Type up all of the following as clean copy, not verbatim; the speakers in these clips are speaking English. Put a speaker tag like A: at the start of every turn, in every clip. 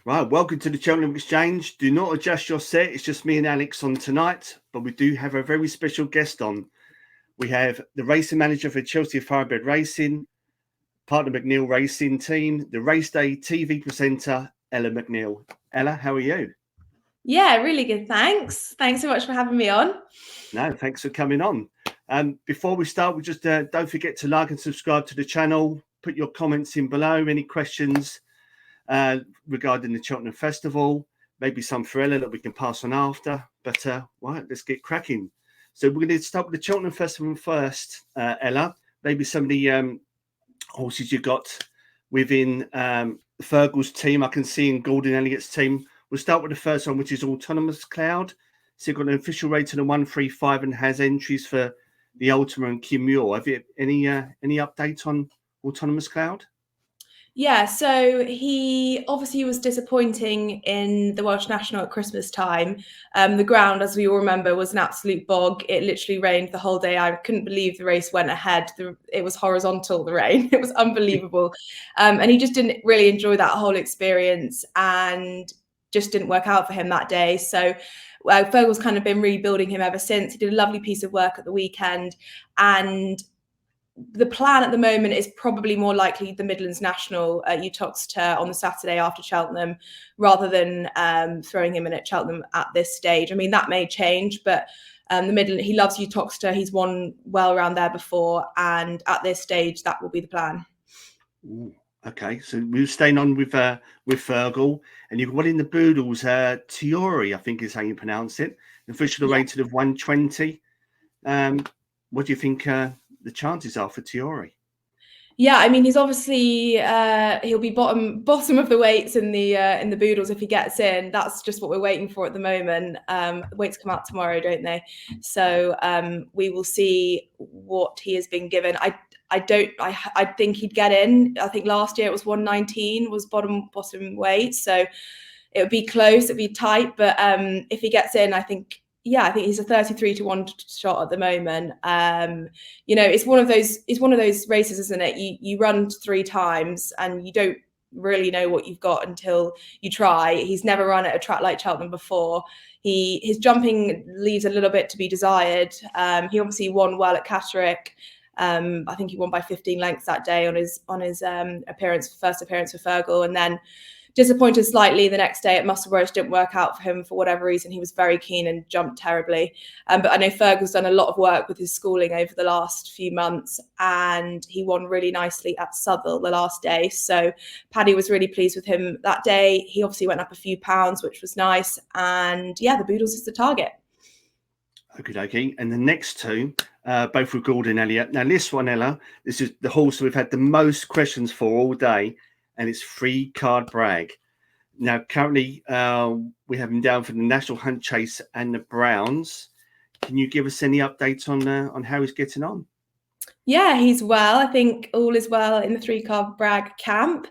A: Right, welcome to the Cheltenham Exchange. Do not adjust your set. It's just me and Alex on tonight, but we do have a very special guest on. We have the racing manager for Chelsea Thoroughbred Racing, partner McNeill Racing Team, the Raceday TV presenter, Ella McNeill. Ella, how are you?
B: Yeah, really good. Thanks. Thanks so much for having me on.
A: No, thanks for coming on. Before we start, we just don't forget to like and subscribe to the channel. Put your comments in below. Any questions regarding the Cheltenham Festival, maybe some for Ella that we can pass on after. But right, let's get cracking. So we're going to start with the Cheltenham Festival first, Ella. Maybe some of the horses you got within Fergal's team. I can see in Gordon Elliott's team. We'll start with the first one, which is Autonomous Cloud. So you've got an official rating of 135 and has entries for the Ultima and Kim Muir. Have you any update on Autonomous Cloud?
B: Yeah, so he obviously was disappointing in the Welsh National at Christmas time. The ground, as we all remember, was an absolute bog. It literally rained the whole day. I couldn't believe the race went ahead. It was horizontal, the rain. It was unbelievable. And he just didn't really enjoy that whole experience and just didn't work out for him that day. So Fergal's kind of been rebuilding him ever since. He did a lovely piece of work at the weekend, and the plan at the moment is probably more likely the Midlands National at Uttoxeter on the Saturday after Cheltenham, rather than throwing him in at Cheltenham at this stage. I mean, that may change, but the Midland, he loves Uttoxeter. He's won well around there before, and at this stage, that will be the plan.
A: Ooh, okay, so we're staying on with Fergal, and you've got in the Boodles, Tiori, I think is how you pronounce it. The official rated of 120. What do you think the chances are for Tiori?
B: Yeah, I mean, he's obviously he'll be bottom of the weights in the Boodles if he gets in. That's just what we're waiting for at the moment. The weights come out tomorrow, don't they? So we will see what he has been given. I think he'd get in. I think last year it was 119 was bottom weight, so it would be close, it'd be tight. But if he gets in, I think he's a 33-1 shot at the moment. It's one of those races, isn't it? You run 3 times and you don't really know what you've got until you try. He's never run at a track like Cheltenham before. His jumping leaves a little bit to be desired. He obviously won well at Catterick. I think he won by 15 lengths that day on his first appearance for Fergal, and then disappointed slightly the next day at Musselburgh. Didn't work out for him for whatever reason. He was very keen and jumped terribly. But I know Fergal's done a lot of work with his schooling over the last few months, and he won really nicely at Southwell the last day. So Paddy was really pleased with him that day. He obviously went up a few pounds, which was nice. And yeah, the Boodles is the target.
A: Okay. And the next two, both with Gordon Elliott. Now this one, Ella, this is the horse we've had the most questions for all day, and it's Free Card Bragg. Now, currently, we have him down for the National Hunt Chase and the Browns. Can you give us any updates on how he's getting on?
B: Yeah, he's well. I think all is well in the 3 Card Bragg camp.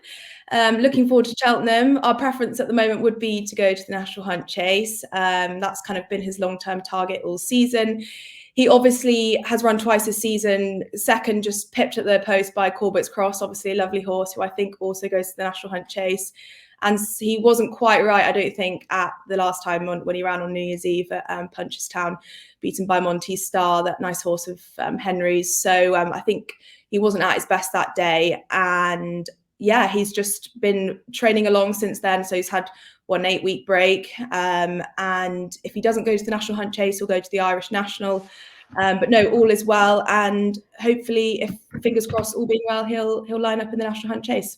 B: Looking forward to Cheltenham. Our preference at the moment would be to go to the National Hunt Chase. That's kind of been his long-term target all season. He obviously has run twice this season. Second, just pipped at the post by Corbett's Cross, obviously a lovely horse who I think also goes to the National Hunt Chase. And he wasn't quite right, I don't think, at the last time when he ran on New Year's Eve at Punchestown, beaten by Monty's Star, that nice horse of Henry's. So I think he wasn't at his best that day. And yeah, he's just been training along since then. So he's had 1 8-week break. And if he doesn't go to the National Hunt Chase, he'll go to the Irish National. But no, all is well. And hopefully, if fingers crossed, all being well, he'll line up in the National Hunt Chase.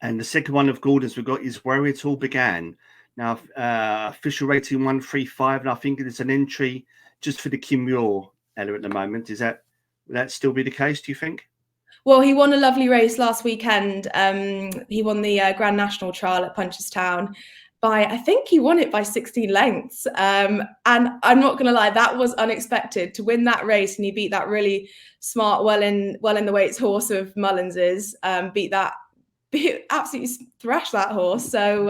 A: And the second one of Gordon's we've got is Where It All Began. Now, official rating 135, and I think it's an entry just for the Kim Muir, Ella, at the moment. Will that still be the case, do you think?
B: Well, he won a lovely race last weekend. He won the Grand National trial at Punchestown. I think he won it by 16 lengths. And I'm not going to lie, that was unexpected to win that race. And he beat that really smart, well in the weights horse of Mullins's, absolutely thrashed that horse. So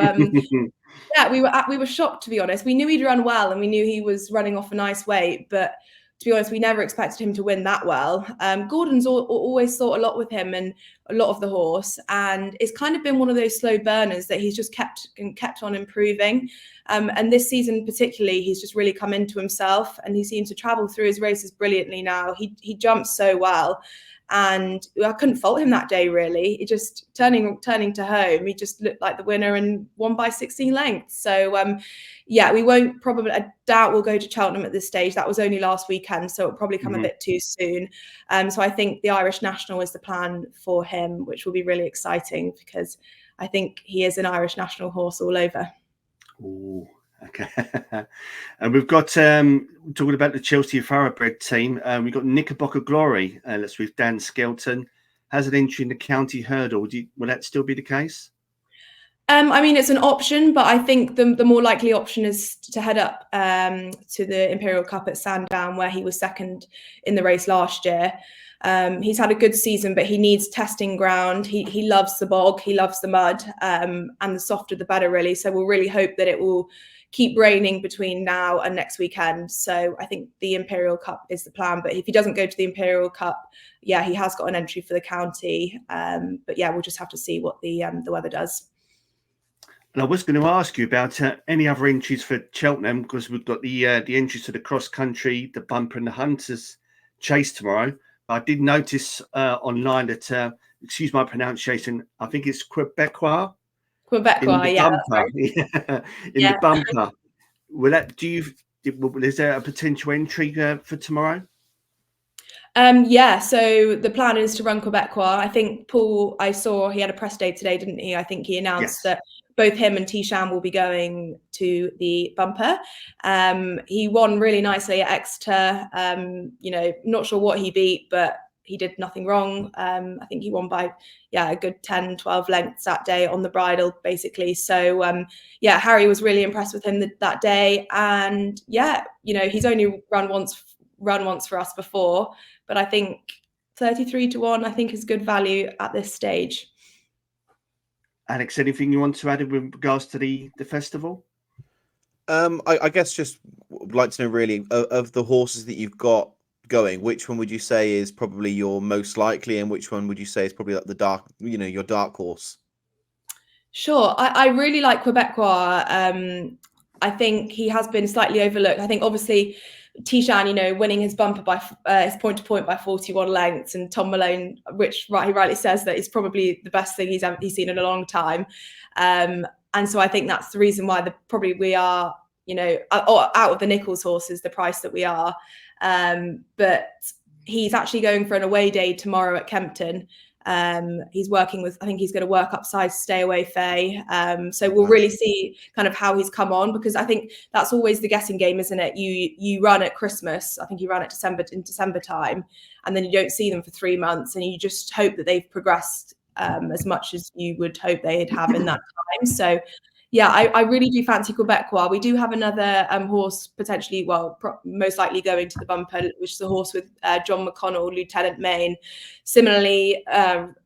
B: yeah, we were shocked, to be honest. We knew he'd run well and we knew he was running off a nice weight, but to be honest, we never expected him to win that well. Gordon's always thought a lot with him and a lot of the horse, and it's kind of been one of those slow burners that he's just kept on improving. And this season particularly, he's just really come into himself, and he seems to travel through his races brilliantly now. He jumps so well. And I couldn't fault him that day, really. He just turning to home, he just looked like the winner and won by 16 lengths. So yeah, we won't probably, I doubt we'll go to Cheltenham at this stage. That was only last weekend, so it'll probably come a bit too soon. So I think the Irish National is the plan for him, which will be really exciting because I think he is an Irish National horse all over.
A: Oh, okay. And we've got talking about the Chelsea Thoroughbred team. We've got Knickerbocker Glory. That's with Dan Skelton. Has an entry in the county hurdle. Will that still be the case?
B: I mean, it's an option, but I think the more likely option is to head up to the Imperial Cup at Sandown, where he was second in the race last year. He's had a good season, but he needs testing ground. He loves the bog, he loves the mud, and the softer the better, really. So we'll really hope that it will keep raining between now and next weekend. So I think the Imperial Cup is the plan. But if he doesn't go to the Imperial Cup, yeah, he has got an entry for the county. But yeah, we'll just have to see what the weather does.
A: And I was going to ask you about any other entries for Cheltenham, because we've got the entries to the cross country, the bumper, and the Hunters Chase tomorrow. I did notice online that, excuse my pronunciation, I think it's Quebecois.
B: Quebecois, yeah.
A: The bumper. Is there a potential entry for tomorrow?
B: Yeah, so the plan is to run Quebecois. I think Paul, I saw he had a press day today, didn't he? I think he announced that both him and T-Sham will be going to the bumper. He won really nicely at Exeter. Not sure what he beat, but he did nothing wrong. I think he won by, a good 10, 12 lengths that day on the bridle, basically. So, Harry was really impressed with him that day. And he's only run once for us before, but I think 33-1, I think, is good value at this stage.
A: Alex, anything you want to add with regards to the festival?
C: I guess just would like to know, really, of the horses that you've got going, which one would you say is probably your most likely, and which one would you say is probably like your dark horse?
B: Sure. I really like Quebecois. I think he has been slightly overlooked. I think obviously T-Sham, winning his bumper by his point to point by 41 lengths, and Tom Malone, which he rightly says that is probably the best thing he's seen in a long time. And so I think that's the reason why we are, out of the Nichols horses, the price that we are. But he's actually going for an away day tomorrow at Kempton. He's working with, I think he's going to work upside Stay Away Faye. So we'll really see kind of how he's come on, because I think that's always the guessing game, isn't it? You run at Christmas. I think you run at December time, and then you don't see them for 3 months, and you just hope that they've progressed as much as you would hope they'd have in that time. So yeah, I really do fancy Quebecois. We do have another horse potentially, most likely going to the bumper, which is a horse with John McConnell, Lieutenant Maine. Similarly,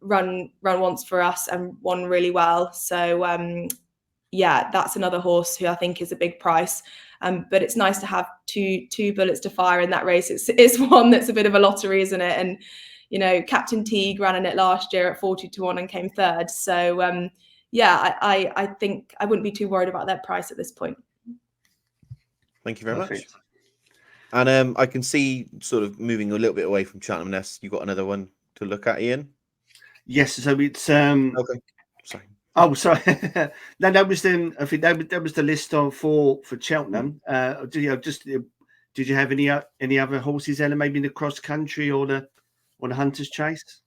B: run once for us and won really well. So that's another horse who I think is a big price. But it's nice to have two bullets to fire in that race. It's one that's a bit of a lottery, isn't it? And Captain Teague ran in it last year at 40-1 and came third. So I think I wouldn't be too worried about that price at this point.
C: Thank you very much. And I can see, sort of moving a little bit away from Cheltenham Nest, you've got another one to look at, Ian?
A: Yes, so it's
C: okay. Sorry.
A: Oh, sorry. No, that was I think that was the list for Cheltenham. Did you have any other horses there, maybe in the cross country or the Hunters Chase?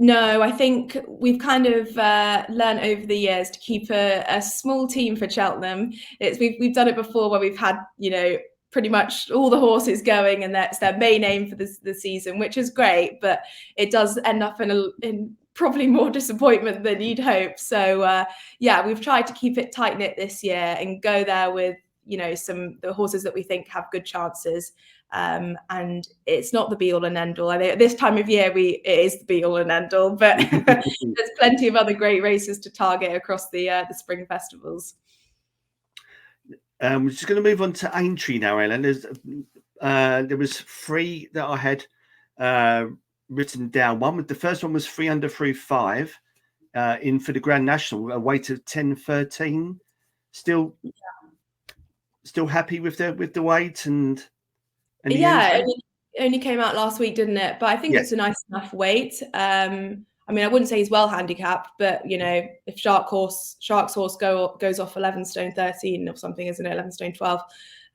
B: No, I think we've kind of learned over the years to keep a small team for Cheltenham. We've done it before, where we've had pretty much all the horses going, and that's their main aim for the season, which is great, but it does end up in probably more disappointment than you'd hope. So we've tried to keep it tight knit this year and go there with the horses that we think have good chances. And it's not the be all and end all. I think at this time of year it is the be all and end all, but there's plenty of other great races to target across the spring festivals.
A: We're just going to move on to Aintree now, Ellen. there was 3 that I had written down. The first one was 3 under through 5 in for the Grand National, a weight of 10-13. Still happy with the weight and the entry?
B: It only came out last week, didn't it? But I think
A: Yeah.
B: it's a nice enough weight. I mean, I wouldn't say he's well handicapped, but you know, if Shark's horse goes off 11 stone 13 or something, isn't it? 11 stone 12.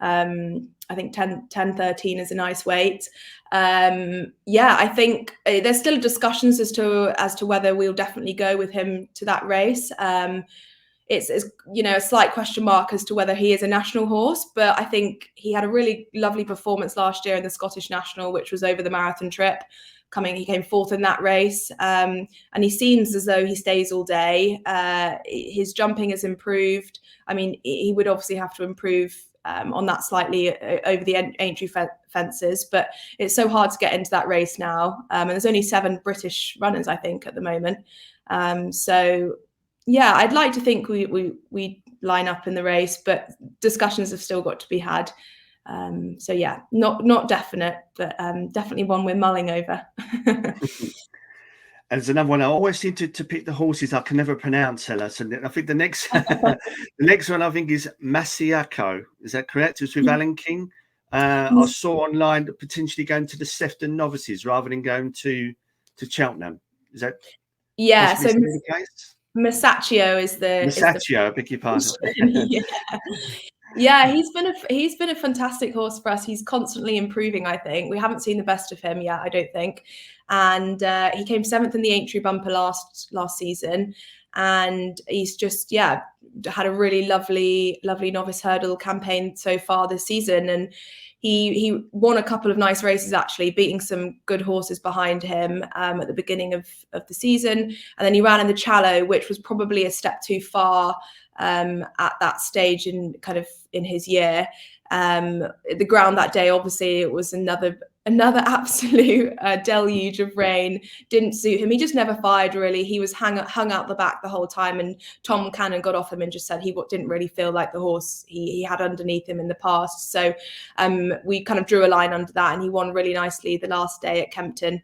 B: I think 10-13 is a nice weight. I think there's still discussions as to whether we'll definitely go with him to that race. It's a slight question mark as to whether he is a national horse, but I think he had a really lovely performance last year in the Scottish National, which was over the marathon trip. He came 4th in that race, and he seems as though he stays all day. His jumping has improved. I mean, he would obviously have to improve on that slightly over the Aintree fences, but it's so hard to get into that race now. And there's only 7 British runners, I think, at the moment. I'd like to think we line up in the race, but discussions have still got to be had. Not definite, but definitely one we're mulling over.
A: And there's another one. I always seem to pick the horses I can never pronounce, Ella. So I think the next the next one I think is Masiako. Is that correct? It's with Alan King. I saw online that potentially going to the Sefton Novices rather than going to Cheltenham. Is that possibly the case?
B: Masaccio is the
A: Masaccio, I beg your pardon.
B: He's been a fantastic horse for us. He's constantly improving. I think we haven't seen the best of him yet, I don't think. And he came 7th in the Aintree bumper last season, and he's just had a really lovely novice hurdle campaign so far this season. And he won a couple of nice races, actually, beating some good horses behind him at the beginning of the season. And then he ran in the Challow, which was probably a step too far at that stage in his year. The ground that day, obviously, it was another absolute deluge of rain. Didn't suit him. He just never fired, really. He was hung out the back the whole time, and Tom Cannon got off him and just said he didn't really feel like the horse he had underneath him in the past. So we kind of drew a line under that, and he won really nicely the last day at Kempton.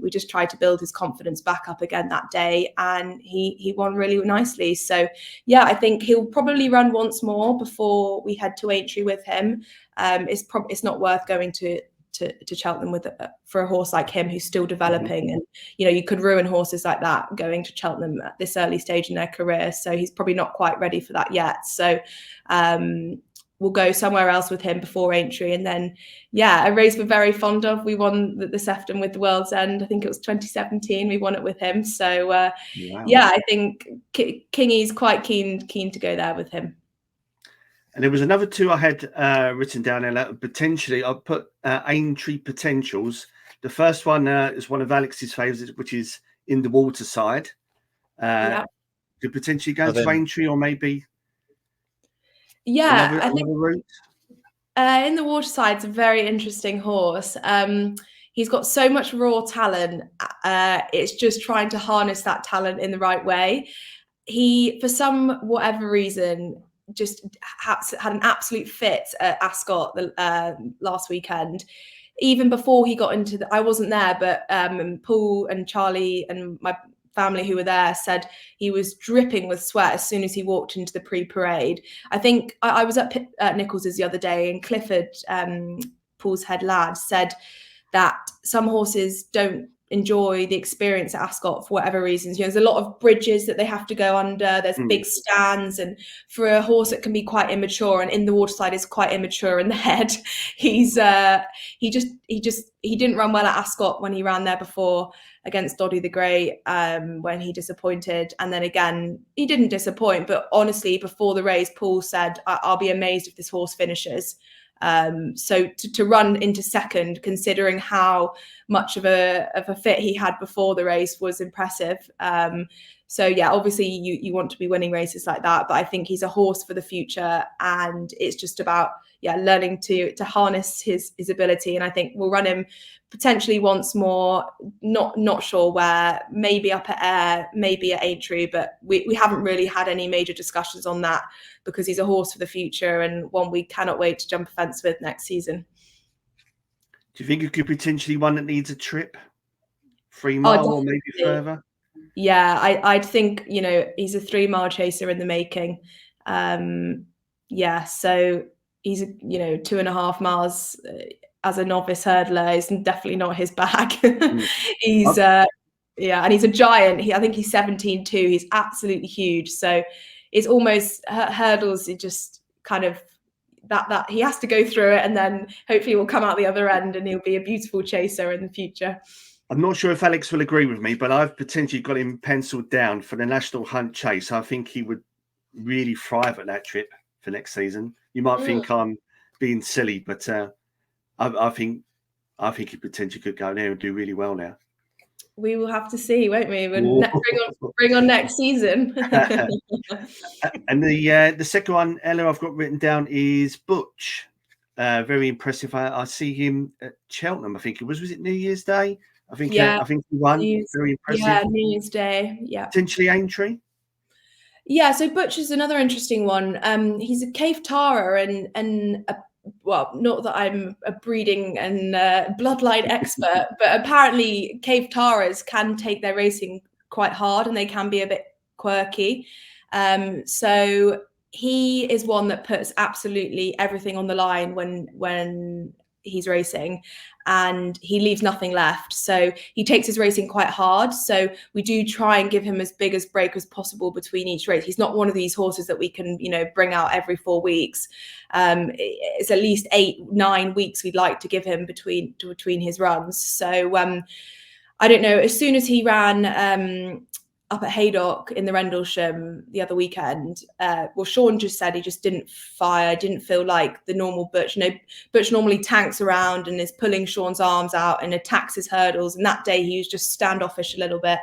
B: We just tried to build his confidence back up again that day, and he won really nicely. So I think he'll probably run once more before we head to Aintree with him. It's not worth going to Cheltenham for a horse like him who's still developing. And you could ruin horses like that going to Cheltenham at this early stage in their career, so he's probably not quite ready for that yet. So we'll go somewhere else with him before Aintree. And then a race we're very fond of, we won the Sefton with the World's End. I think it was 2017 we won it with him. So wow. I think Kingy's quite keen to go there with him.
A: And there was another 2 I had written down there. Potentially, I put Aintree Potentials. The first one is one of Alex's favourites, which is In the Waterside. Could potentially go to Aintree, or maybe another route.
B: In the Waterside's a very interesting horse. He's got so much raw talent. It's just trying to harness that talent in the right way. He, for whatever reason, just had an absolute fit at Ascot last weekend. Even before he got into I wasn't there, but Paul and Charlie and my family who were there said he was dripping with sweat as soon as he walked into the pre-parade. I think I was at Nichols's the other day, and Clifford, Paul's head lad, said that some horses don't enjoy the experience at Ascot for whatever reasons. There's a lot of bridges that they have to go under. There's big stands, and for a horse it can be quite immature. And In the Waterside is quite immature in the head. He didn't run well at Ascot when he ran there before against Doddy the Great, when he disappointed. And then again, he didn't disappoint. But honestly, before the race, Paul said, "I'll be amazed if this horse finishes." So to run into second, considering how much of a fit he had before the race, was impressive. Obviously you want to be winning races like that, but I think he's a horse for the future, and it's just about learning to harness his ability. And I think we'll run him potentially once more, not sure where, maybe up at Ayr, maybe at Aintree, but we haven't really had any major discussions on that, because he's a horse for the future and one we cannot wait to jump a fence with next season.
A: Do you think it could potentially one that needs a trip, 3
B: Oh,
A: mile or maybe
B: definitely.
A: further?
B: Yeah, I'd think, he's a 3 mile chaser in the making. Yeah, so he's 2.5 miles as a novice hurdler is definitely not his bag. He's yeah, and he's a giant. I think he's 17 too. He's absolutely huge. So it's almost hurdles. It just kind of that he has to go through it, and then hopefully we'll come out the other end, and he'll be a beautiful chaser in the future.
A: I'm not sure if Alex will agree with me, but I've potentially got him penciled down for the National Hunt Chase. I think he would really thrive at that trip for next season. You might think I'm being silly, but I think he potentially could go there and do really well now.
B: We will have to see, won't we? Bring on next season.
A: And the second one, Ella, I've got written down is Butch. Very impressive. I see him at Cheltenham. I think it was it New Year's Day? I think he won. Very impressive.
B: Yeah, New Year's Day. Yeah.
A: Potentially Aintree.
B: Yeah, so Butch is another interesting one. He's a Cave Tara and well, not that I'm a breeding and bloodline expert, but apparently Cave Taras can take their racing quite hard and they can be a bit quirky. So he is one that puts absolutely everything on the line when he's racing, and he leaves nothing left. So he takes his racing quite hard. So we do try and give him as big as break as possible between each race. He's not one of these horses that we can, bring out every 4 weeks. It's at least 8-9 weeks we'd like to give him between his runs. So I don't know. As soon as he ran up at Haydock in the Rendlesham the other weekend, well, Sean just said he just didn't fire, didn't feel like the normal Butch. Butch normally tanks around and is pulling Sean's arms out and attacks his hurdles. And that day he was just standoffish a little bit.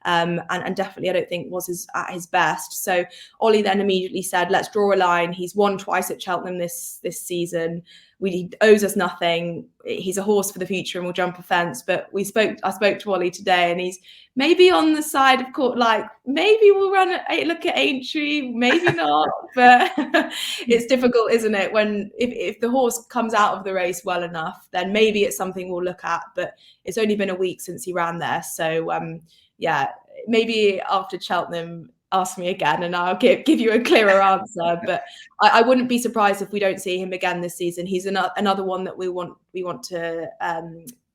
B: And definitely I don't think was at his best. So Ollie then immediately said, let's draw a line. He's won twice at Cheltenham this season. He owes us nothing. He's a horse for the future and will jump a fence. But I spoke to Ollie today, and he's maybe on the side of court, like maybe we'll look at Aintree, maybe not. But it's difficult, isn't it? When if the horse comes out of the race well enough, then maybe it's something we'll look at. But it's only been a week since he ran there, so yeah, maybe after Cheltenham, ask me again and I'll give you a clearer answer. But I wouldn't be surprised if we don't see him again this season. He's another one that we want to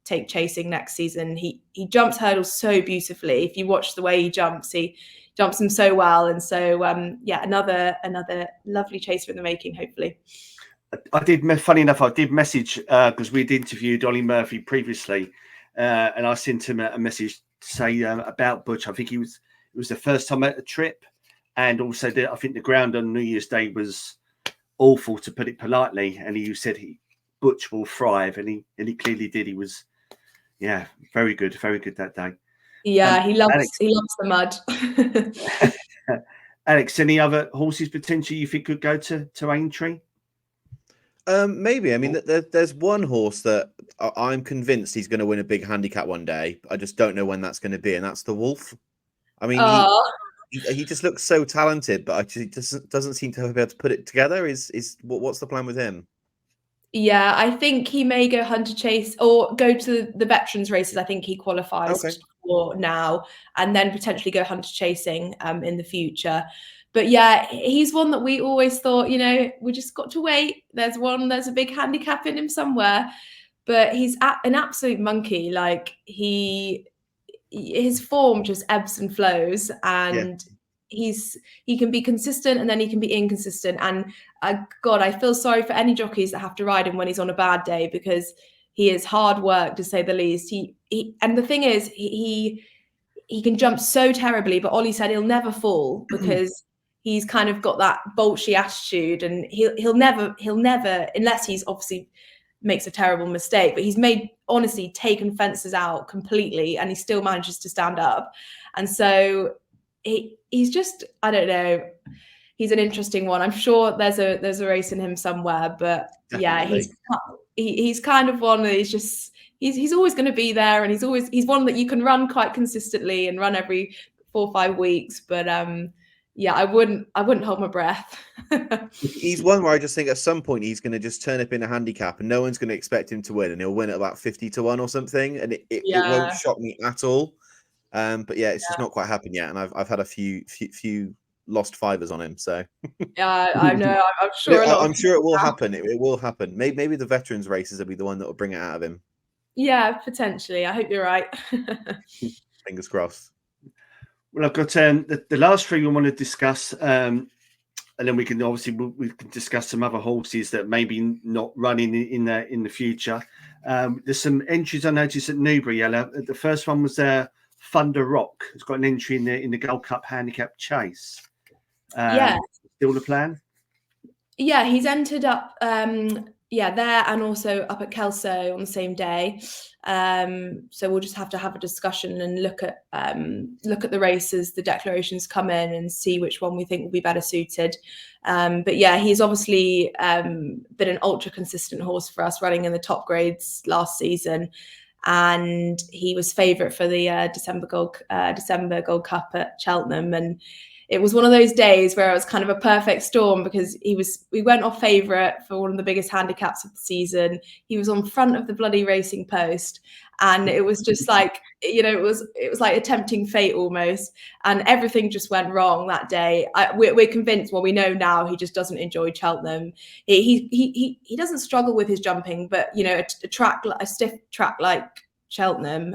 B: take chasing next season. He jumps hurdles so beautifully. If you watch the way he jumps them so well. And so yeah, another lovely chaser in the making, hopefully.
A: Funny enough, I did message because we'd interviewed Ollie Murphy previously, and I sent him a message to say about Butch. I think it was the first time at a trip, and also I think the ground on New Year's Day was awful, to put it politely. And he said Butch will thrive, and he clearly did. He was, very good that day.
B: Yeah, he loves the mud.
A: Alex, any other horses potentially you think could go to Aintree?
C: Maybe. I mean, there's one horse that I'm convinced he's going to win a big handicap one day. I just don't know when that's going to be, and that's the Wolf. I mean, he just looks so talented, but he just doesn't seem to be able to put it together. What's the plan with him?
B: Yeah, I think he may go Hunter Chase or go to the veterans races. I think he qualifies for now, and then potentially go Hunter Chasing in the future. But yeah, he's one that we always thought, we just got to wait. There's a big handicap in him somewhere, but he's an absolute monkey. Like his form just ebbs and flows, and he can be consistent and then he can be inconsistent. And God, I feel sorry for any jockeys that have to ride him when he's on a bad day, because he is hard work, to say the least. And the thing is, he can jump so terribly, but Ollie said he'll never fall because he's kind of got that bolshy attitude, and he'll never, unless he's obviously makes a terrible mistake, but he's honestly taken fences out completely, and he still manages to stand up. And so he's just, I don't know, he's an interesting one. I'm sure there's a race in him somewhere, but definitely. Yeah, he's kind of one that he's always going to be there, and he's one that you can run quite consistently and run every 4 or 5 weeks. But yeah, I wouldn't hold my breath.
C: He's one where I just think at some point he's going to just turn up in a handicap and no one's going to expect him to win, and he'll win at about 50-1 or something, and it won't
B: Yeah.
C: shock me at all. But yeah, it's just not quite happened yet, and I've had a few lost fivers on him. So
B: Yeah, I know. I'm
C: but
B: sure a lot of
C: I'm sure it will
B: people have.
C: happen. It will happen. Maybe the veterans races will be the one that will bring it out of him.
B: Yeah, potentially. I hope you're right.
C: Fingers crossed.
A: Well, I've got the last three we want to discuss, and then we can obviously we can discuss some other horses that maybe not running in the future. There's some entries I noticed at Newbury. Ella. The first one was Thunder Rock. It's got an entry in the Gold Cup Handicap Chase.
B: Yeah.
A: Still the plan?
B: Yeah, he's entered up there and also up at Kelso on the same day. So we'll just have to have a discussion and look at the races, the declarations come in, and see which one we think will be better suited. But yeah, he's obviously been an ultra consistent horse for us, running in the top grades last season, and he was favourite for the December Gold Cup at Cheltenham. And it was one of those days where it was kind of a perfect storm, because we went off favourite for one of the biggest handicaps of the season. He was on front of the bloody Racing Post, and it was just like, it was like a tempting fate almost, and everything just went wrong that day. We're convinced, well, we know now he just doesn't enjoy Cheltenham. He doesn't struggle with his jumping, but a stiff track like Cheltenham,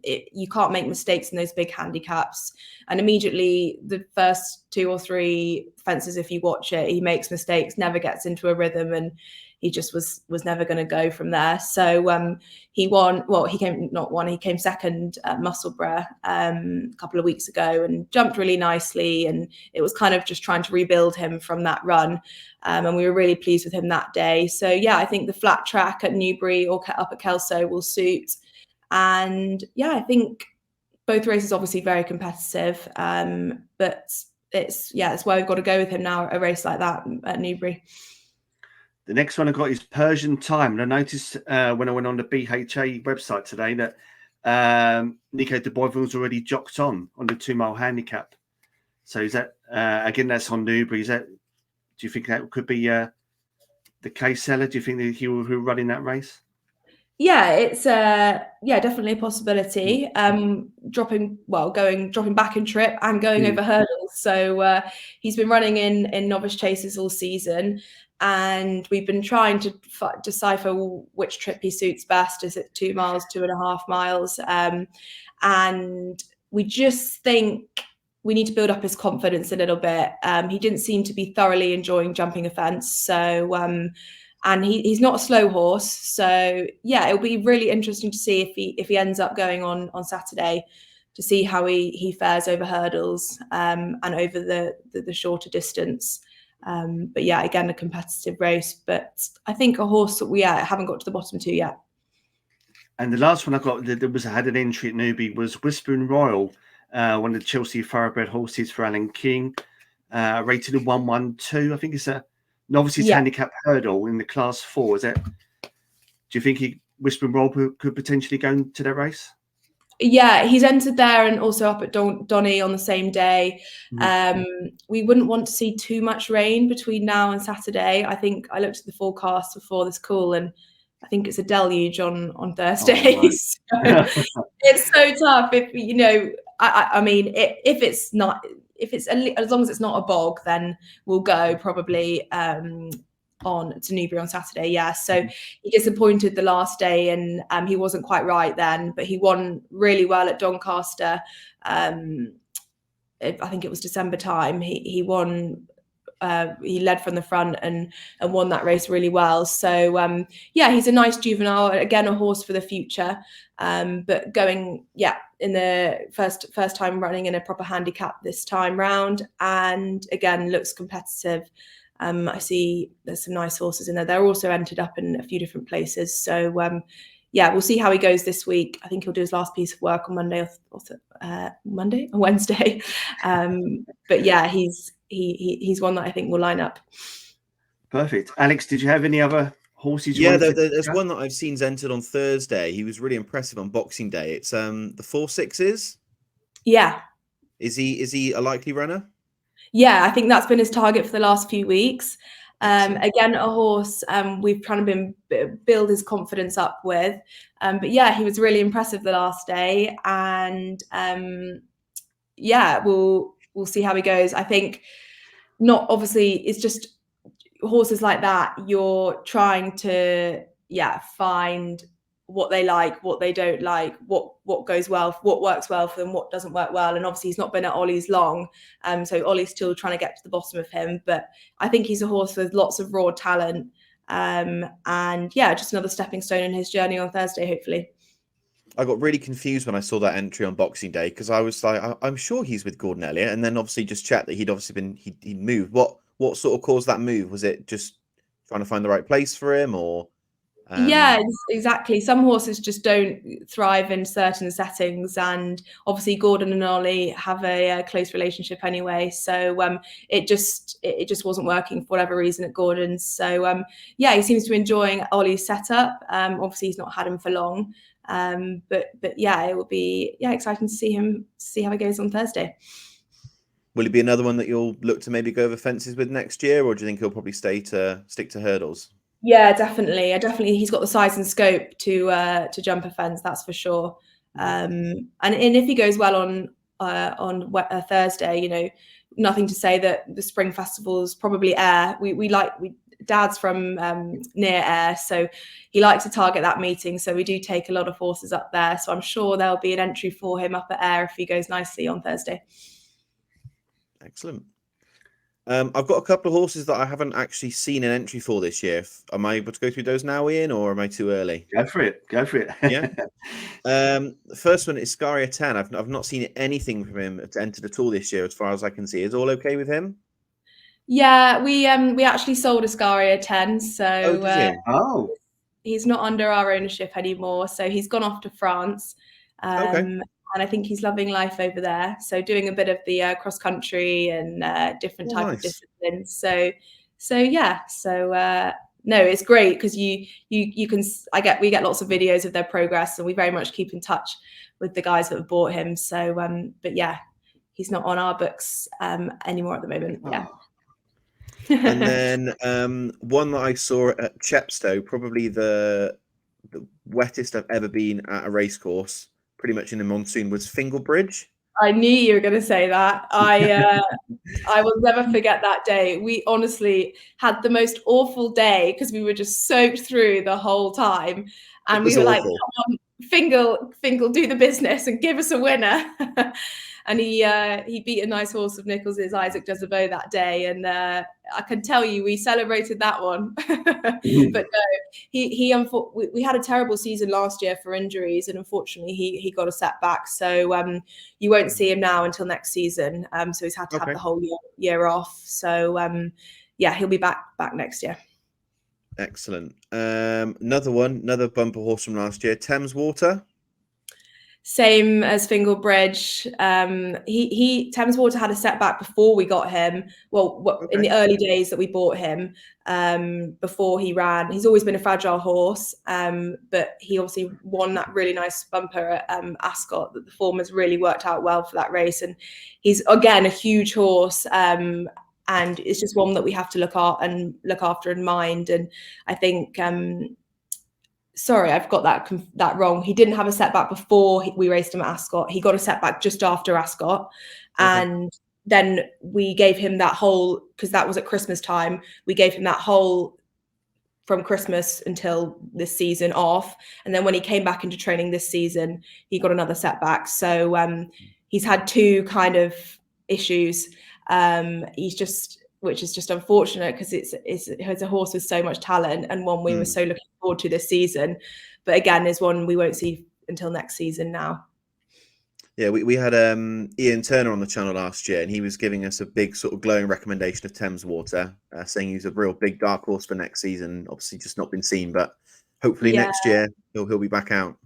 B: you can't make mistakes in those big handicaps. And immediately the first 2 or 3 fences, if you watch it, he makes mistakes, never gets into a rhythm, and he just was never going to go from there. So he won. Well, he came second at Musselburgh a couple of weeks ago, and jumped really nicely. And it was kind of just trying to rebuild him from that run. And we were really pleased with him that day. So yeah, I think the flat track at Newbury or up at Kelso will suit. And yeah, I think both races obviously very competitive, but it's where we've got to go with him now, a race like that at Newbury.
A: The next one I got is Persian Time. And I noticed when I went on the BHA website today that Nico de Boisville's already jocked on the 2 mile handicap. So is that again? That's on Newbury. Do you think that could be the case, Ella? Do you think that he will run in that race?
B: Yeah, it's definitely a possibility. Dropping back in trip and going over hurdles. So he's been running in novice chases all season, and we've been trying to decipher which trip he suits best. Is it 2 miles, 2.5 miles? And we just think we need to build up his confidence a little bit. He didn't seem to be thoroughly enjoying jumping a fence. So and he's not a slow horse. So yeah, it'll be really interesting to see if he ends up going on Saturday, to see how he fares over hurdles and over the shorter distance. But yeah, again, a competitive race. But I think a horse that we haven't got to the bottom 2 yet. And
A: the last one I got that had an entry at Newbury was Whispering Royal, one of the Chelsea Thoroughbred horses for Alan King, rated a 112. I think it's a novices handicap hurdle in the class 4. Do you think Whispering Royal could potentially go into that race?
B: Yeah, he's entered there and also up at Donny on the same day. We wouldn't want to see too much rain between now and Saturday. I think I looked at the forecast before this call, and I think it's a deluge on Thursday.
A: Oh,
B: so it's so tough. I mean, if it's as long as it's not a bog, then we'll go probably on to Newbury on Saturday. Yeah, so he disappointed the last day, and he wasn't quite right then, but he won really well at Doncaster. I think it was December time. He won. He led from the front and won that race really well. So yeah, he's a nice juvenile, again a horse for the future. But going in the first time running in a proper handicap this time round, and again looks competitive. I see there's some nice horses in there. They're also entered up in a few different places. So we'll see how he goes this week. I think he'll do his last piece of work on Monday or Wednesday. But yeah, he's one that I think will line up.
A: Perfect. Alex, did you have any other horses?
C: There's one that I've seen's entered on Thursday. He was really impressive on Boxing Day. It's the 4 6s.
B: Yeah.
C: Is he a likely runner?
B: Yeah, I think that's been his target for the last few weeks.
C: Excellent.
B: Again, a horse we've kind of build his confidence up with. But yeah, he was really impressive the last day, and yeah, we'll see how he goes. I think not obviously it's just horses like that. You're trying to find what they like, what they don't like, what goes well, what works well for them, what doesn't work well. And obviously he's not been at Ollie's long, so Ollie's still trying to get to the bottom of him. But I think he's a horse with lots of raw talent, and yeah, just another stepping stone in his journey on Thursday, hopefully.
C: I got really confused when I saw that entry on Boxing Day, because I was like, I'm sure he's with Gordon Elliott, and then obviously just checked that he'd obviously been he'd moved. What sort of caused that move? Was it just trying to find the right place for him, or
B: Yeah, exactly. Some horses just don't thrive in certain settings, and obviously Gordon and Ollie have a close relationship anyway. So it just wasn't working for whatever reason at Gordon's. So yeah, he seems to be enjoying Ollie's setup. Obviously he's not had him for long, but yeah, it will be exciting to see how it goes on Thursday.
C: will it be another one that you'll look to maybe go over fences with next year, or do you think he'll probably stick to hurdles?
B: Yeah, definitely. He's got the size and scope to jump a fence, that's for sure. And if he goes well on Thursday, you know, nothing to say that the spring festivals probably Ayr. Dad's from near Ayr, so he likes to target that meeting. So we do take a lot of horses up there. So I'm sure there'll be an entry for him up at Ayr if he goes nicely on Thursday.
C: Excellent. I've got a couple of horses that I haven't actually seen an entry for this year. Am I able to go through those now, Ian, or am I too early?
A: Go for it.
C: Yeah. The first one is Scaria 10. I've not seen anything from him to entered at all this year, as far as I can see. Is all okay with him?
B: Yeah, we actually sold Ascaria 10, so he's not under our ownership anymore. So he's gone off to France.
C: Okay.
B: And I think he's loving life over there. So doing a bit of the cross country and different type of disciplines. So yeah. So no, it's great because you can. We get lots of videos of their progress, and we very much keep in touch with the guys that have bought him. So but yeah, he's not on our books anymore at the moment. Yeah.
C: And then one that I saw at Chepstow, probably the wettest I've ever been at a racecourse, pretty much in the monsoon, was Fingalbridge.
B: I knew you were going to say that. I will never forget that day. We honestly had the most awful day because we were just soaked through the whole time, and we were like, "Come on, Fingal, do the business and give us a winner." And he beat a nice horse of Nichols's, Isaac Jezebel, that day, and I can tell you we celebrated that one. But no, we had a terrible season last year for injuries, and unfortunately he got a setback. So you won't see him now until next season. So he's had to have the whole year off. So yeah, he'll be back next year.
C: Excellent. Another bumper horse from last year, Thames Water.
B: Same as Fingalbridge. Thames Water had a setback before we got him. Well, in the early days that we bought him, before he ran, he's always been a fragile horse. But he obviously won that really nice bumper at Ascot. That the form has really worked out well for that race, and he's again a huge horse. And it's just one that we have to look after and mind. And I think. Sorry, I've got that wrong. He didn't have a setback before we raced him at Ascot. He got a setback just after Ascot. And then we gave him that whole, because that was at Christmas time, we gave him that whole from Christmas until this season off. And then when he came back into training this season, he got another setback. So he's had two kind of issues. Which is just unfortunate because it's a horse with so much talent and one we were so looking forward to this season. But again, is one we won't see until next season now.
C: Yeah, we had Ian Turner on the channel last year, and he was giving us a big sort of glowing recommendation of Thames Water, saying he's a real big dark horse for next season. Obviously, just not been seen, but hopefully next year he'll be back out.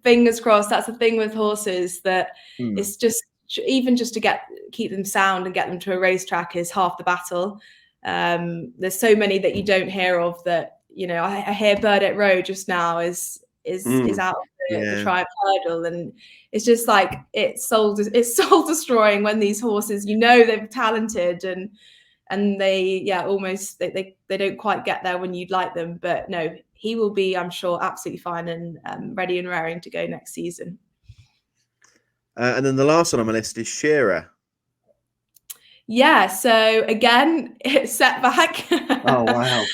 C: Fingers
B: crossed. That's the thing with horses, that it's just even just to keep them sound and get them to a racetrack is half the battle. There's so many that you don't hear of that, you know. I hear Burdett Road just now is out of the Triumph Hurdle, and it's just like it's soul destroying when these horses, they're talented and they almost they don't quite get there when you'd like them, but no, he will be, I'm sure, absolutely fine and ready and raring to go next season.
C: And then the last one on my list is Shearer.
B: Yeah, so again, it's setback.
A: Oh wow.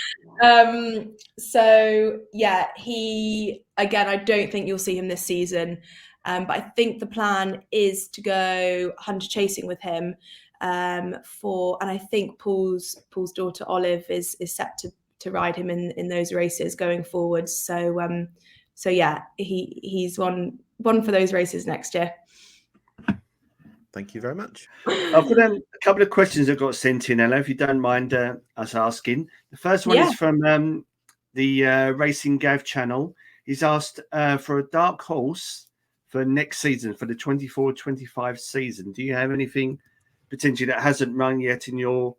B: So yeah, I don't think you'll see him this season. But I think the plan is to go hunter chasing with him. And I think Paul's daughter Olive is set to ride him in those races going forward. So yeah, he's one for those races next year.
C: Thank you very much.
A: I've got a couple of questions that got sent in, Ella, if you don't mind us asking. The first one is from the Racing Gav channel. He's asked for a dark horse for next season, for the 24-25 season. Do you have anything potentially that hasn't run yet in your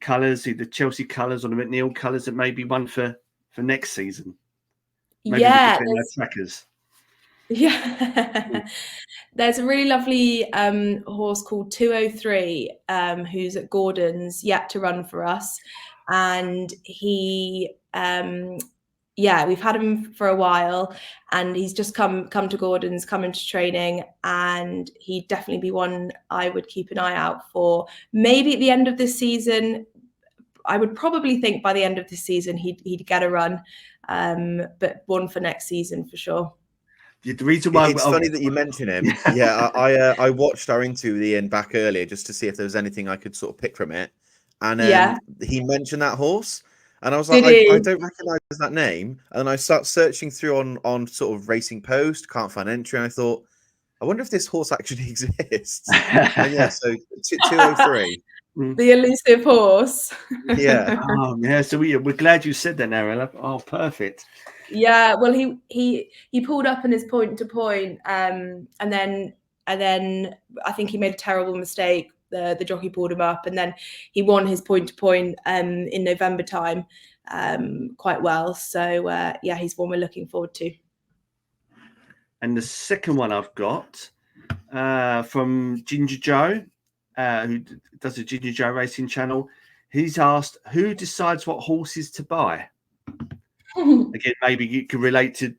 A: colours, either Chelsea colours or the McNeill colours, that may be one for next season? Maybe trackers.
B: Yeah. There's a really lovely horse called 203 who's at Gordon's, yet to run for us, and he we've had him for a while, and he's just come to Gordon's, come into training, and he'd definitely be one I would keep an eye out for. Maybe at the end of this season. I would probably think by the end of this season he'd get a run, but one for next season for sure.
A: The reason why
C: it's funny that you mention him. Yeah, I watched our interview with Ian back earlier just to see if there was anything I could sort of pick from it, and he mentioned that horse, and I was like, I don't recognise that name, and I start searching through on sort of Racing Post, can't find Entry, and I thought, I wonder if this horse actually exists. And yeah, so 203.
B: The elusive horse.
C: Yeah.
A: Oh yeah. So we're glad you said that now, Ella. Oh, perfect.
B: Yeah. Well, he pulled up in his point to point, and then I think he made a terrible mistake. The jockey pulled him up, and then he won his point to point in November time quite well. So yeah, he's one we're looking forward to.
A: And the second one I've got from Ginger Joe, who does the Ginger Joe Racing channel. He's asked, who decides what horses to buy? Again, maybe you could relate to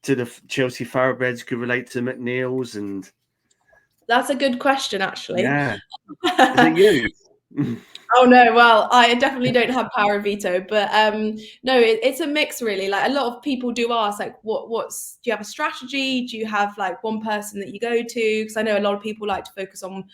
A: the Chelsea Thoroughbreds, could relate to McNeill's, and
B: that's a good question, actually.
A: Yeah, is it you?
B: Oh no, well, I definitely don't have power of veto, but no, it's a mix really. Like a lot of people do ask, like, do you have a strategy? Do you have like one person that you go to? Because I know a lot of people like to focus on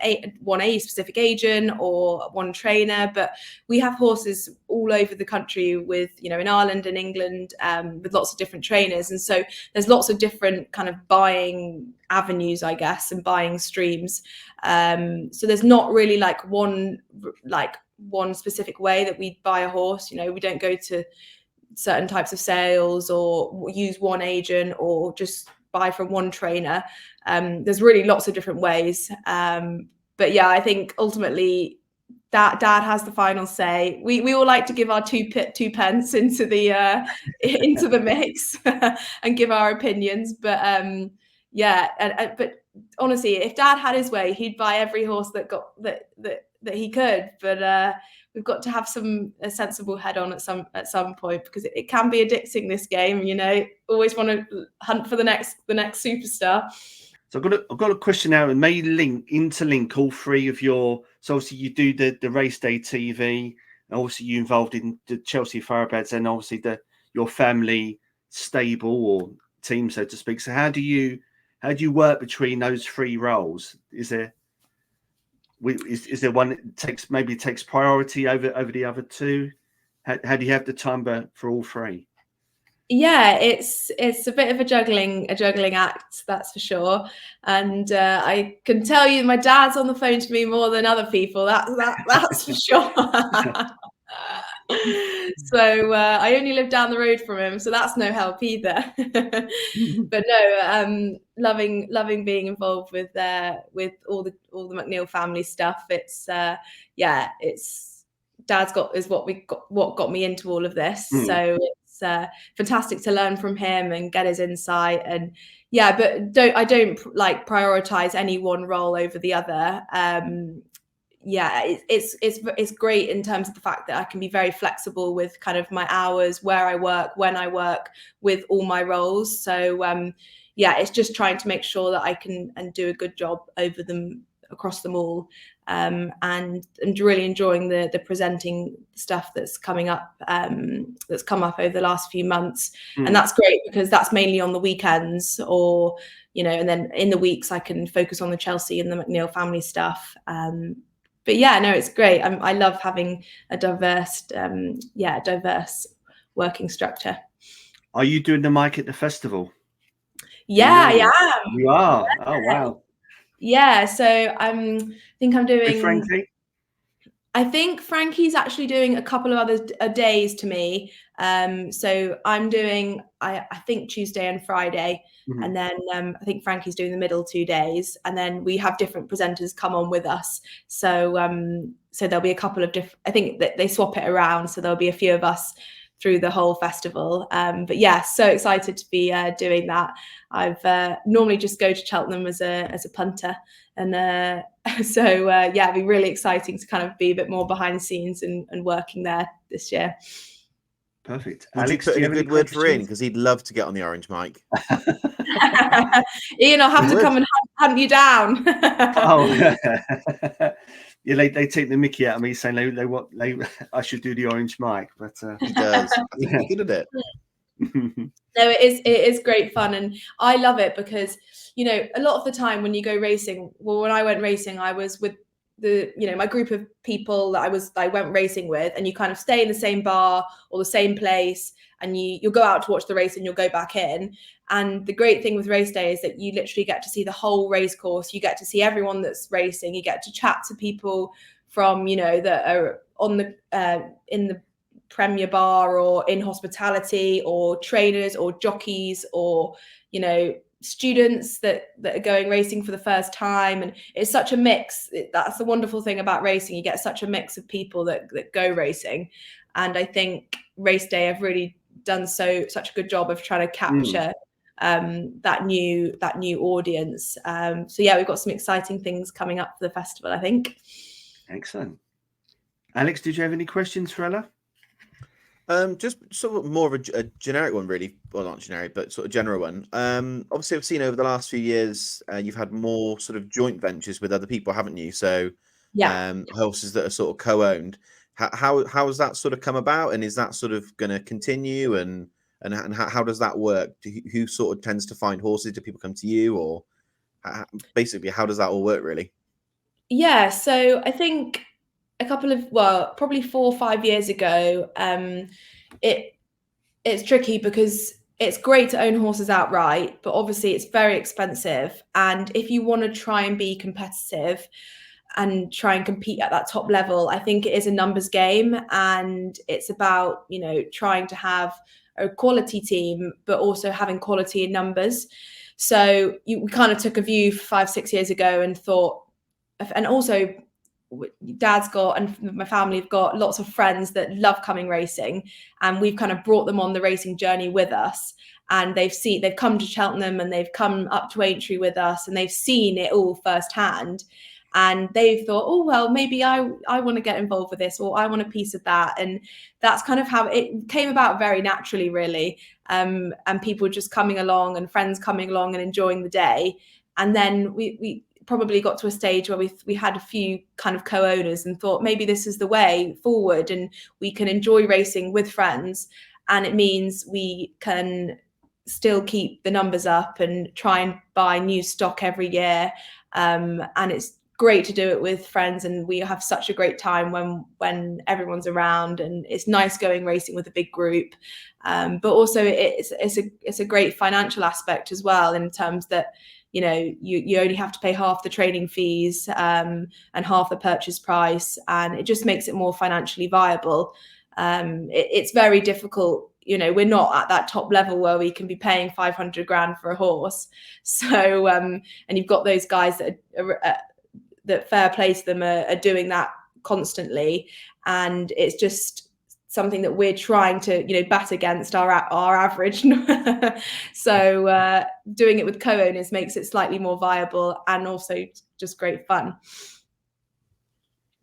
B: a specific agent or one trainer, but we have horses all over the country with, in Ireland and England, with lots of different trainers, and so there's lots of different kind of buying avenues, I guess, and buying streams. So there's not really like one specific way that we buy a horse. We don't go to certain types of sales or use one agent or just buy from one trainer. There's really lots of different ways. But yeah, I think ultimately that Dad has the final say. We all like to give our two pence into the mix and give our opinions. But but honestly, if Dad had his way, he'd buy every horse that he could. But we've got to have a sensible head on at some point, because it can be addicting, this game. Always want to hunt for the next superstar.
A: So I've got a question now, and may interlink all three of your. So obviously you do the Raceday TV, and obviously you're involved in the Chelsea Thoroughbreds, and obviously your family stable or team, so to speak. So how do you work between those three roles? Is there one that takes priority over the other two? How do you have the time for all three?
B: Yeah, it's a bit of a juggling act, that's for sure. And I can tell you, my dad's on the phone to me more than other people. That's for sure. So I only live down the road from him, so that's no help either. But no, loving being involved with all the McNeill family stuff. It's Dad's what got me into all of this. So it's fantastic to learn from him and get his insight. And yeah, but I don't like prioritize any one role over the other. Yeah, it's great in terms of the fact that I can be very flexible with kind of my hours, where I work, when I work, with all my roles. So yeah, it's just trying to make sure that I can and do a good job over them, across them all. And really enjoying the presenting stuff that's coming up, that's come up over the last few months. And that's great because that's mainly on the weekends, or and then in the weeks I can focus on the Chelsea and the McNeill family stuff. But yeah, no, it's great. I love having a diverse working structure.
A: Are you doing the mic at the festival?
B: Yeah, I am.
A: You are. Yeah. Oh wow.
B: Yeah, so I think I'm doing.
A: With Frankie?
B: I think Frankie's actually doing a couple of other days to me. So I'm doing, I think, Tuesday and Friday. Mm-hmm. And then I think Frankie's doing the middle 2 days. And then we have different presenters come on with us. So so there'll be a couple of different, I think that they swap it around. So there'll be a few of us through the whole festival. But yeah, so excited to be doing that. I've normally just go to Cheltenham as a punter. And so yeah, it'd be really exciting to kind of be a bit more behind the scenes and working there this year.
A: Perfect.
C: Would
A: Alex,
C: you put in a good word for Ian, because he'd love to get on the orange mic?
B: Ian, I'll have to come and hunt you down.
A: Oh, yeah, they take the mickey out of me saying I should do the orange mic, but
C: he does. I think he's good at it.
B: No, it is great fun, and I love it because a lot of the time when you go racing, well, when I went racing, I was with my group of people that I went racing with, and you kind of stay in the same bar or the same place, and you'll go out to watch the race and you'll go back in. And the great thing with Raceday is that you literally get to see the whole race course. You get to see everyone that's racing. You get to chat to people from that are on the in the Premier Bar or in hospitality, or trainers or jockeys, or students that are going racing for the first time. And it's such a mix. That's the wonderful thing about racing. You get such a mix of people that go racing. And I think Raceday have really done such a good job of trying to capture that new audience. So yeah, we've got some exciting things coming up for the festival, I think. Excellent.
A: Alex, did you have any questions for Ella?
C: Just sort of more of a generic one, really. Well, not generic, but sort of general one. Obviously, I've seen over the last few years, you've had more sort of joint ventures with other people, haven't you? So, horses that are sort of co-owned. How has that sort of come about, and is that sort of going to continue? And how does that work? Who sort of tends to find horses? Do people come to you, or basically, how does that all work, really?
B: Yeah, so I think probably 4 or 5 years ago, it's tricky because it's great to own horses outright, but obviously it's very expensive. And if you want to try and be competitive and try and compete at that top level, I think it is a numbers game, and it's about trying to have a quality team, but also having quality in numbers. So we kind of took a view 5-6 years ago and thought, and also Dad's got, and my family have got lots of friends that love coming racing, and we've kind of brought them on the racing journey with us. And they've come to Cheltenham, and they've come up to Aintree with us, and they've seen it all firsthand. And they've thought, oh, well, maybe I want to get involved with this, or I want a piece of that. And that's kind of how it came about, very naturally, really. And people just coming along, and friends coming along and enjoying the day. And then we probably got to a stage where we had a few kind of co-owners and thought maybe this is the way forward, and we can enjoy racing with friends, and it means we can still keep the numbers up and try and buy new stock every year. And it's great to do it with friends, and we have such a great time when everyone's around, and it's nice going racing with a big group. But also it's a great financial aspect as well, in terms that you only have to pay half the training fees and half the purchase price, and it just makes it more financially viable. It's very difficult. We're not at that top level where we can be paying 500 grand for a horse. So, and you've got those guys that fair play to them are doing that constantly. And it's just something that we're trying to, bat against our average. So doing it with co-owners makes it slightly more viable and also just great fun.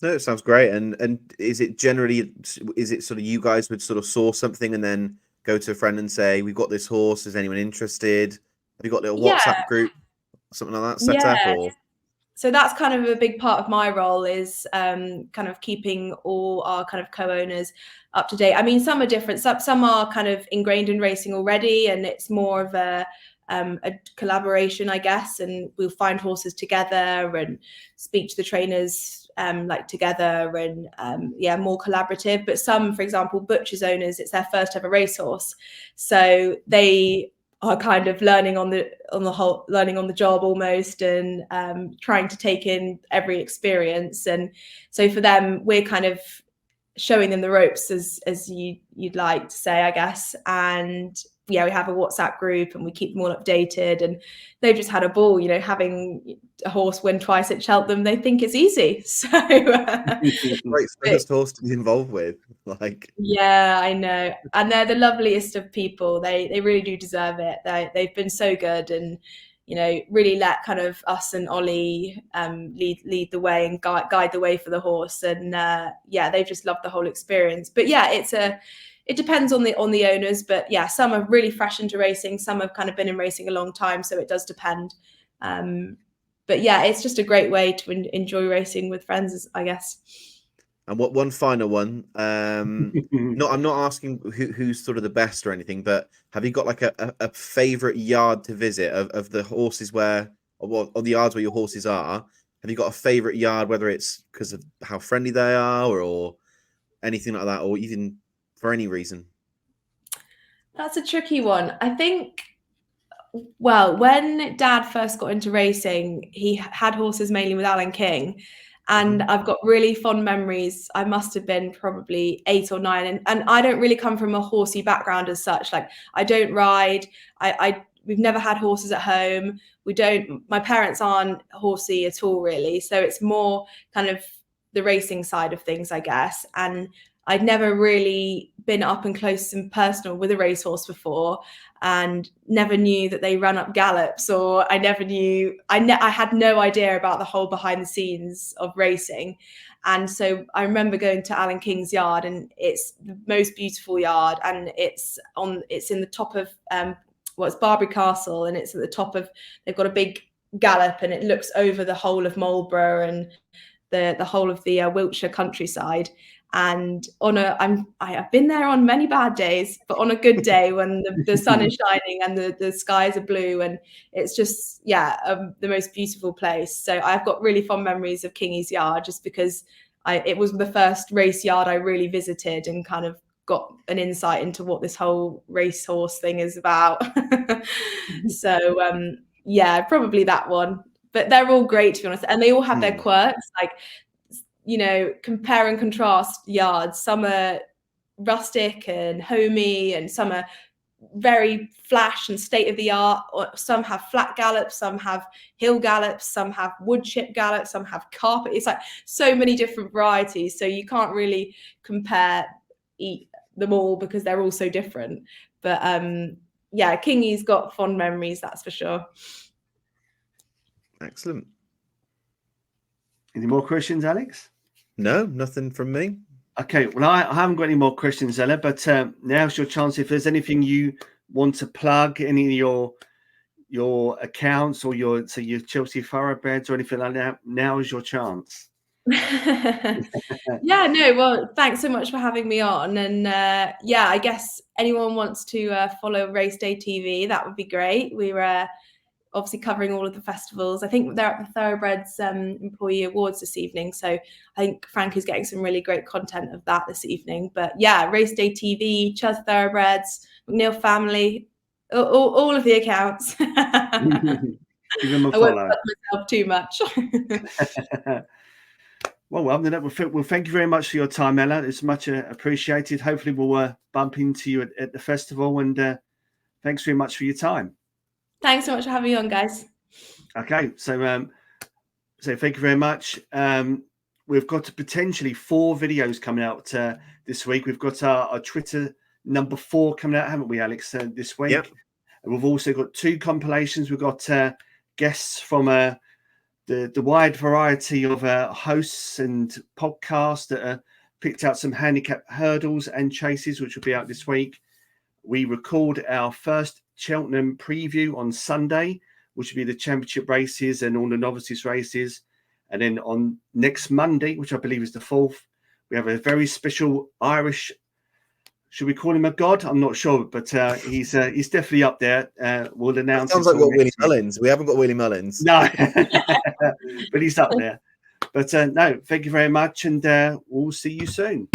C: No, it sounds great. And is it sort of you guys would sort of source something and then go to a friend and say, we've got this horse, is anyone interested? Have you got a little WhatsApp group, something like that set up? Or
B: so that's kind of a big part of my role, is kind of keeping all our kind of co-owners up to date. I mean, some are different. Some are kind of ingrained in racing already, and it's more of a collaboration, I guess. And we'll find horses together and speak to the trainers like together, and more collaborative. But some, for example, butchers owners, it's their first ever racehorse, so they are kind of learning on the job almost, and trying to take in every experience. And so for them, we're kind of showing them the ropes, as you'd like to say, I guess. And we have a WhatsApp group and we keep them all updated, and they've just had a ball, having a horse win twice at Cheltenham. They think it's easy. So
C: great first horse to be involved with.
B: Yeah, I know. And they're the loveliest of people. They really do deserve it. They've been so good, and really let kind of us and Ollie lead the way and guide the way for the horse. And they've just loved the whole experience. But it depends on the owners. But some are really fresh into racing, some have kind of been in racing a long time, so it does depend. But it's just a great way to enjoy racing with friends, I guess.
C: And one final one. I'm not asking who's sort of the best or anything, but have you got like a favorite yard to visit of the horses or the yards where your horses are? Have you got a favorite yard, whether it's because of how friendly they are or anything like that, or even for any reason?
B: That's a tricky one. I think, well, when Dad first got into racing, he had horses mainly with Alan King. And I've got really fond memories. I must have been probably 8 or 9. And I don't really come from a horsey background as such. Like, I don't ride. We've never had horses at home. My parents aren't horsey at all, really. So it's more kind of the racing side of things, I guess. And I'd never really been up and close and personal with a racehorse before, and never knew that they run up gallops, or I had no idea about the whole behind the scenes of racing. And so I remember going to Alan King's yard, and it's the most beautiful yard, and it's in the top of it's Barbary Castle, and it's at the top of, they've got a big gallop, and it looks over the whole of Marlborough and the whole of the Wiltshire countryside. And I've been there on many bad days, but on a good day when the sun is shining and the skies are blue, and it's just the most beautiful place. So I've got really fond memories of Kingy's yard, just because it was the first race yard I really visited and kind of got an insight into what this whole racehorse thing is about. So probably that one. But they're all great, to be honest, and they all have their quirks. Like, compare and contrast yards. Some are rustic and homey, and some are very flash and state of the art. Some have flat gallops, some have hill gallops, some have wood chip gallops, some have carpet. It's like so many different varieties. So you can't really compare them all because they're all so different. But Kingy's got fond memories, that's for sure.
C: Excellent.
A: Any more questions, Alex?
C: No, nothing from me.
A: Okay, well, I haven't got any more questions, Ella, but now's your chance. If there's anything you want to plug, any of your accounts or your Chelsea Thoroughbreds or anything like that, now is your chance.
B: Well, thanks so much for having me on. And I guess anyone wants to follow Raceday TV, that would be great. We were obviously covering all of the festivals. I think they're at the Thoroughbreds Employee Awards this evening. So I think Frank is getting some really great content of that this evening. But Raceday TV, Chelsea Thoroughbreds, McNeill family, all of the accounts.
A: Give them a follow.
B: I won't put myself too much.
A: Well, thank you very much for your time, Ella. It's much appreciated. Hopefully we'll bump into you at the festival, and thanks very much for your time.
B: Thanks so much for having me on, guys.
A: Okay, so thank you very much. we've got potentially 4 videos coming out this week. We've got our Twitter number 4 coming out, haven't we, Alex, this week?
C: Yep.
A: And we've also got 2 compilations. We've got guests from the wide variety of hosts and podcasts that picked out some handicap hurdles and chases, which will be out this week. We record our first Cheltenham preview on Sunday, which will be the championship races and all the novices races. And then on next Monday, which I believe is the 4th, we have a very special Irish, should we call him a god? I'm not sure, but he's definitely up there. We'll announce.
C: Sounds like we've got Willie Mullins. We haven't got Willie Mullins.
A: No, but he's up there. But no, thank you very much, and we'll see you soon.